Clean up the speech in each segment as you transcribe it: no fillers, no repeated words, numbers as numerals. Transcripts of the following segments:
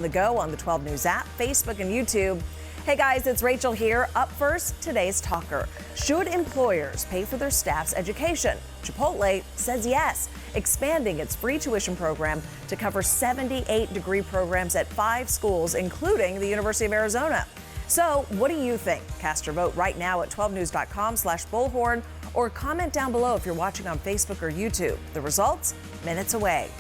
The Go on the 12 News app, Facebook, and YouTube. Hey guys, it's Rachel here. Up first, today's talker. Should employers pay for their staff's education? Chipotle says yes, expanding its free tuition program to cover 78 degree programs at 5 schools, including the University of Arizona. So what do you think? Cast your vote right now at 12news.com/bullhorn or comment down below if you're watching on Facebook or YouTube. The results, minutes away.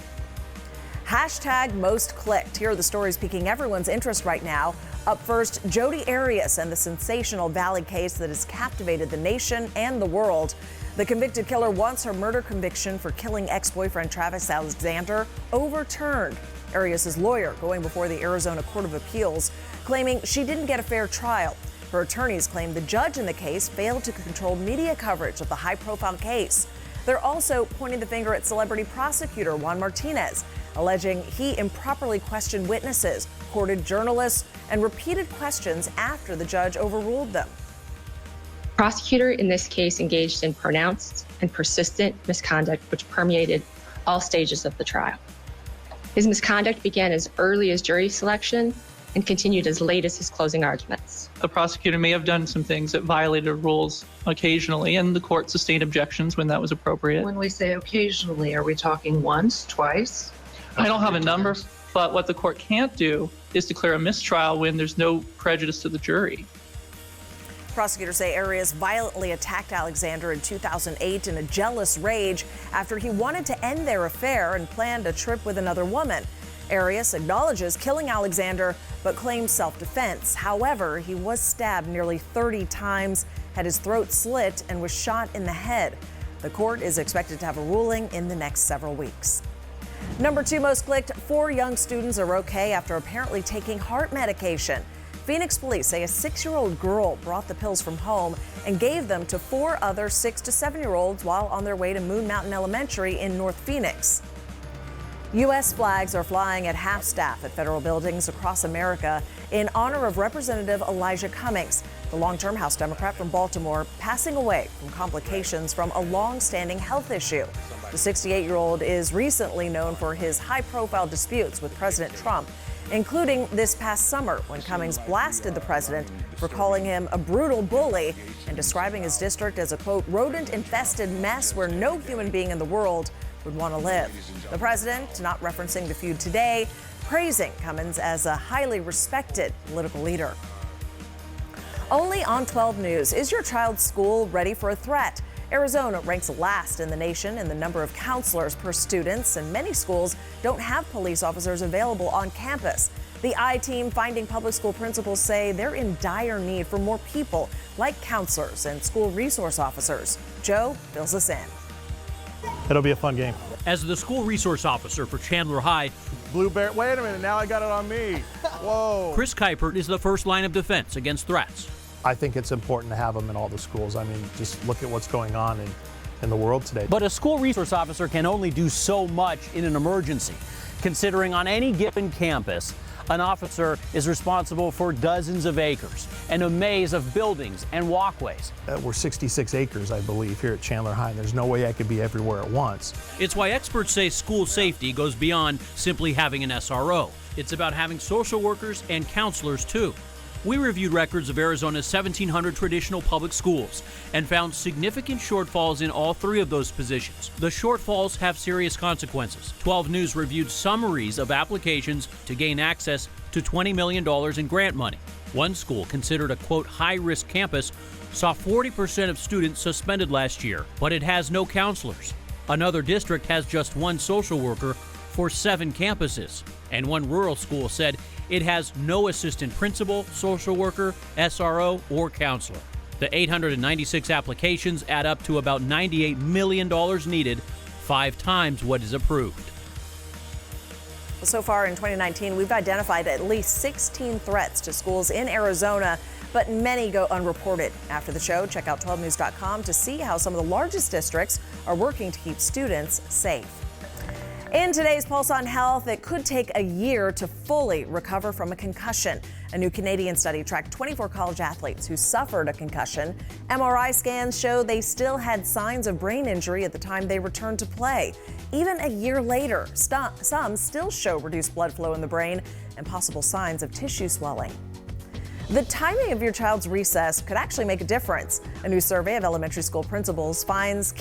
Hashtag most clicked. Here are the stories piquing everyone's interest right now. Up first, Jodi Arias and the sensational Valley case that has captivated the nation and the world. The convicted killer wants her murder conviction for killing ex-boyfriend Travis Alexander overturned. Arias' lawyer going before the Arizona Court of Appeals, claiming she didn't get a fair trial. Her attorneys claim the judge in the case failed to control media coverage of the high-profile case. They're also pointing the finger at celebrity prosecutor Juan Martinez, alleging he improperly questioned witnesses, courted journalists, and repeated questions after the judge overruled them. The prosecutor in this case engaged in pronounced and persistent misconduct which permeated all stages of the trial. His misconduct began as early as jury selection and continued as late as his closing arguments. The prosecutor may have done some things that violated rules occasionally, and the court sustained objections when that was appropriate. When we say occasionally, are we talking once, twice? I don't have a number, but what the court can't do is declare a mistrial when there's no prejudice to the jury. Prosecutors say Arias violently attacked Alexander in 2008 in a jealous rage after he wanted to end their affair and planned a trip with another woman. Arias acknowledges killing Alexander, but claims self-defense. However, he was stabbed nearly 30 times, had his throat slit, and was shot in the head. The court is expected to have a ruling in the next several weeks. Number 2 most clicked, 4 young students are okay after apparently taking heart medication. Phoenix police say a 6-year-old girl brought the pills from home and gave them to 4 other 6 to 7-year-olds while on their way to Moon Mountain Elementary in North Phoenix. U.S. flags are flying at half-staff at federal buildings across America in honor of Representative Elijah Cummings, the long-term House Democrat from Baltimore, passing away from complications from a long-standing health issue. The 68-year-old is recently known for his high-profile disputes with President Trump, including this past summer when Cummings blasted the president for calling him a brutal bully and describing his district as a, quote, rodent-infested mess where no human being in the world would want to live. The president, not referencing the feud today, praising Cummings as a highly respected political leader. Only on 12 News, is your child's school ready for a threat? Arizona ranks last in the nation in the number of counselors per students, and many schools don't have police officers available on campus. The I-Team finding public school principals say they're in dire need for more people like counselors and school resource officers. Joe fills us in. It'll be a fun game. As the school resource officer for Chandler High, Blueberry, wait a minute, now I got it on me. Whoa. Chris Kuipert is the first line of defense against threats. I think it's important to have them in all the schools. I mean, just look at what's going on in the world today. But a school resource officer can only do so much in an emergency, considering on any given campus, an officer is responsible for dozens of acres and a maze of buildings and walkways. We're 66 acres, I believe, here at Chandler High. There's no way I could be everywhere at once. It's why experts say school safety goes beyond simply having an SRO. It's about having social workers and counselors, too. We reviewed records of Arizona's 1,700 traditional public schools and found significant shortfalls in all 3 of those positions. The shortfalls have serious consequences. 12 News reviewed summaries of applications to gain access to $20 million in grant money. One school, considered a, quote, high-risk campus, saw 40% of students suspended last year, but it has no counselors. Another district has just 1 social worker for 7 campuses. And one rural school said it has no assistant principal, social worker, SRO, or counselor. The 896 applications add up to about $98 million needed, 5 times what is approved. So far in 2019, we've identified at least 16 threats to schools in Arizona, but many go unreported. After the show, check out 12news.com to see how some of the largest districts are working to keep students safe. In today's Pulse on Health, it could take a year to fully recover from a concussion. A new Canadian study tracked 24 college athletes who suffered a concussion. MRI scans show they still had signs of brain injury at the time they returned to play. Even a year later, some still show reduced blood flow in the brain and possible signs of tissue swelling. The timing of your child's recess could actually make a difference. A new survey of elementary school principals finds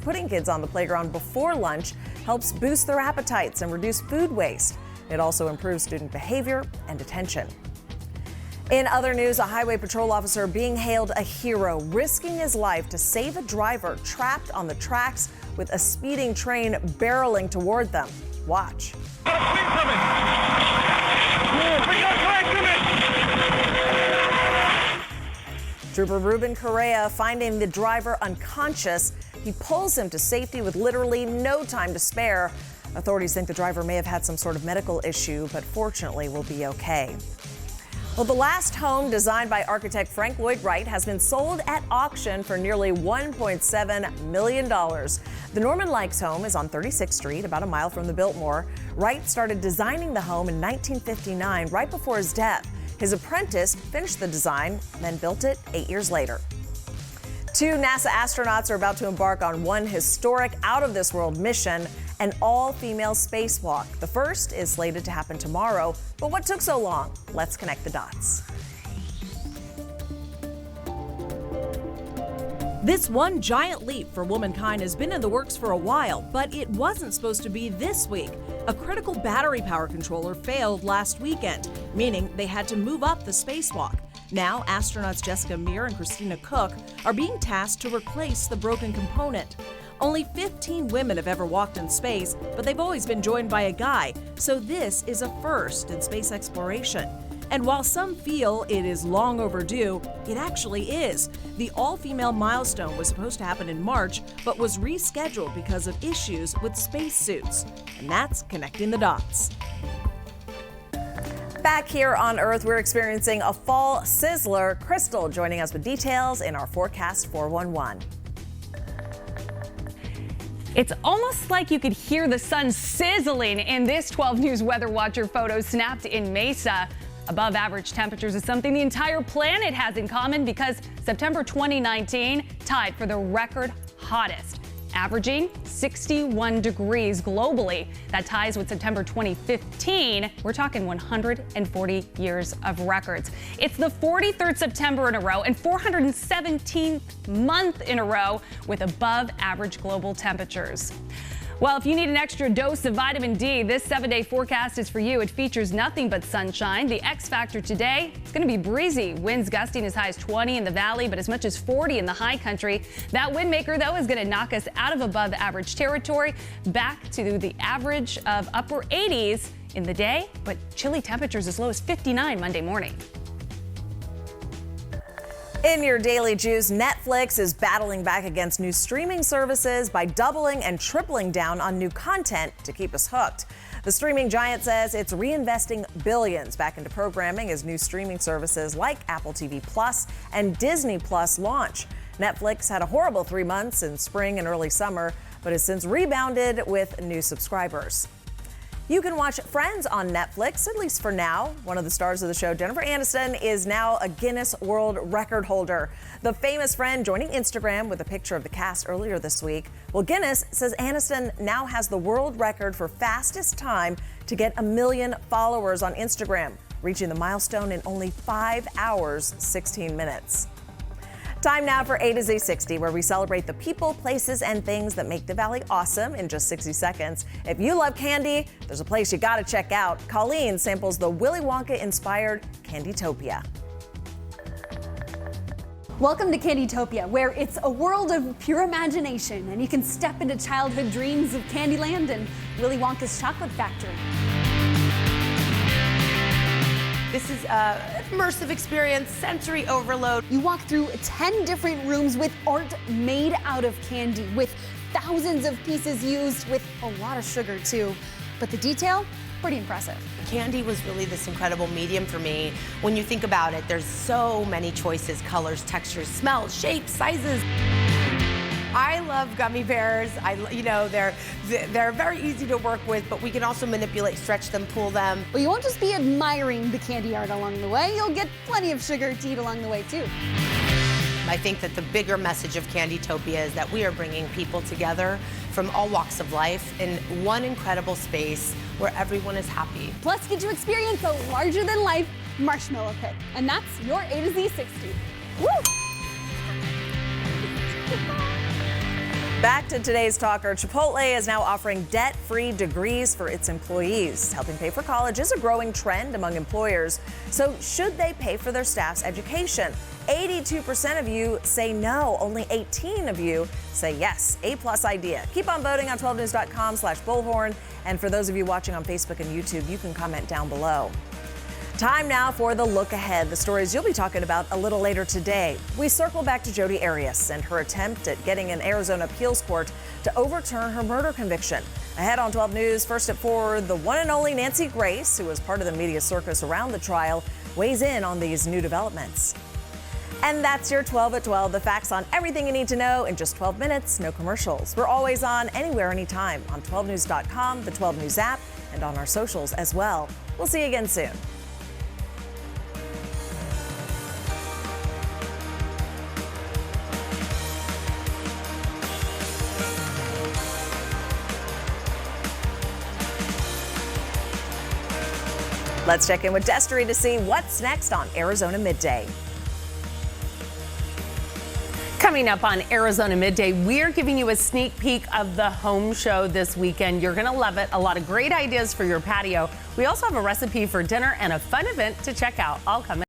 putting kids on the playground before lunch helps boost their appetites and reduce food waste. It also improves student behavior and attention. In other news, a highway patrol officer being hailed a hero, risking his life to save a driver trapped on the tracks with a speeding train barreling toward them. Watch. Trooper Ruben Correa finding the driver unconscious. He pulls him to safety with literally no time to spare. Authorities think the driver may have had some sort of medical issue, but fortunately will be okay. Well, the last home designed by architect Frank Lloyd Wright has been sold at auction for nearly $1.7 million. The Norman Likes home is on 36th Street, about a mile from the Biltmore. Wright started designing the home in 1959, right before his death. His apprentice finished the design, then built it 8 years later. 2 NASA astronauts are about to embark on one historic out-of-this-world mission, an all-female spacewalk. The first is slated to happen tomorrow, but what took so long? Let's connect the dots. This one giant leap for womankind has been in the works for a while, but it wasn't supposed to be this week. A critical battery power controller failed last weekend, meaning they had to move up the spacewalk. Now, astronauts Jessica Meir and Christina Cook are being tasked to replace the broken component. Only 15 women have ever walked in space, but they've always been joined by a guy, so this is a first in space exploration. And while some feel it is long overdue, it actually is. The all-female milestone was supposed to happen in March, but was rescheduled because of issues with spacesuits. And that's connecting the dots. Back here on Earth, we're experiencing a fall sizzler. KRYSTLE joining us with details in our Forecast 411. It's almost like you could hear the sun sizzling in this 12 News Weather Watcher photo snapped in Mesa. Above average temperatures is something the entire planet has in common because September 2019 tied for the record hottest, averaging 61 degrees globally. That ties with September 2015. We're talking 140 years of records. It's the 43rd September in a row and 417th month in a row with above average global temperatures. Well, if you need an extra dose of vitamin D, this 7-day forecast is for you. It features nothing but sunshine. The X factor today, it's going to be breezy. Winds gusting as high as 20 in the valley, but as much as 40 in the high country. That wind maker, though, is going to knock us out of above average territory back to the average of upper 80s in the day, but chilly temperatures as low as 59 Monday morning. In your daily juice, Netflix is battling back against new streaming services by doubling and tripling down on new content to keep us hooked. The streaming giant says it's reinvesting billions back into programming as new streaming services like Apple TV Plus and Disney Plus launch. Netflix had a horrible 3 months in spring and early summer, but has since rebounded with new subscribers. You can watch Friends on Netflix, at least for now. One of the stars of the show, Jennifer Aniston, is now a Guinness World Record holder. The famous friend joining Instagram with a picture of the cast earlier this week. Well, Guinness says Aniston now has the world record for fastest time to get 1 million followers on Instagram, reaching the milestone in only 5 hours, 16 minutes. Time now for A to Z 60, where we celebrate the people, places, and things that make the Valley awesome in just 60 seconds. If you love candy, there's a place you gotta check out. Colleen samples the Willy Wonka-inspired CANDYTOPIA. Welcome to CANDYTOPIA, where it's a world of pure imagination, and you can step into childhood dreams of Candyland and Willy Wonka's chocolate factory. This is an immersive experience, sensory overload. You walk through 10 different rooms with art made out of candy, with thousands of pieces used, with a lot of sugar too. But the detail, pretty impressive. Candy was really this incredible medium for me. When you think about it, there's so many choices, colors, textures, smells, shapes, sizes. I love gummy bears. They're very easy to work with, but we can also manipulate, stretch them, pull them. Well, you won't just be admiring the candy art along the way. You'll get plenty of sugar to eat along the way, too. I think that the bigger message of CANDYTOPIA is that we are bringing people together from all walks of life in one incredible space where everyone is happy. Plus, get to experience a larger-than-life marshmallow pit. And that's your A to Z 60. Woo! Back to today's talker. Chipotle is now offering debt-free degrees for its employees. Helping pay for college is a growing trend among employers. So should they pay for their staff's education? 82% of you say no. Only 18 of you say yes. A+ idea. Keep on voting on 12news.com/bullhorn. And for those of you watching on Facebook and YouTube, you can comment down below. Time now for the look ahead, the stories you'll be talking about a little later today. We circle back to Jodi Arias and her attempt at getting an Arizona appeals court to overturn her murder conviction. Ahead on 12 News, first at 4, the one and only Nancy Grace, who was part of the media circus around the trial, weighs in on these new developments. And that's your 12 at 12, the facts on everything you need to know in just 12 minutes, no commercials. We're always on, anywhere, anytime, on 12news.com, the 12 News app, and on our socials as well. We'll see you again soon. Let's check in with Destry to see what's next on Arizona Midday. Coming up on Arizona Midday, we're giving you a sneak peek of the home show this weekend. You're going to love it. A lot of great ideas for your patio. We also have a recipe for dinner and a fun event to check out. All coming.